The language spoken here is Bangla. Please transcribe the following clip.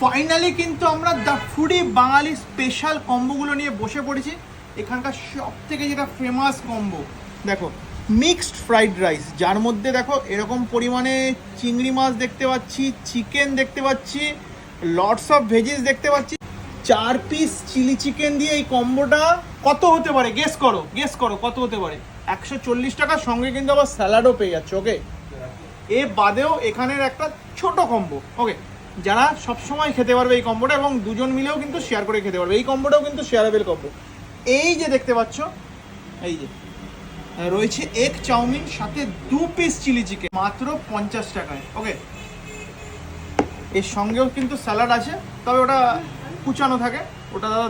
ফাইনালি কিন্তু আমরা দ্য ফুডি বাঙালি স্পেশাল কম্বোগুলো নিয়ে বসে পড়েছি। এখানকার সব থেকে যেটা ফেমাস কম্বো দেখো, মিক্সড ফ্রাইড রাইস, যার মধ্যে দেখো এরকম পরিমাণে চিংড়ি মাছ দেখতে পাচ্ছি, চিকেন দেখতে পাচ্ছি, লটস অফ ভেজিস দেখতে পাচ্ছি, 4 পিস চিলি চিকেন দিয়ে এই কম্বোটা কত হতে পারে? গেস করো কত হতে পারে? 140 টাকার সঙ্গে কিন্তু আবার স্যালাডও পেয়ে যাচ্ছে। ওকে, এ বাদেও এখানের একটা ছোট কম্বো, ওকে, যারা সবসময় খেতে পারবে এই কম্বোটা এবং দুজন মিলেও কিন্তু শেয়ার করে খেতে পারবে। এই কম্বোটাও কিন্তু শেয়ারেবল কম্বো। এই যে দেখতে পাচ্ছ, এই যে রয়েছে এগ চাউমিন, সাথে 2 পিস চিলি চিকেন, মাত্র 50 টাকায়। ওকে, এর সঙ্গেও কিন্তু স্যালাড আছে, তবে ওটা কুচানো থাকে, ওটা দাদা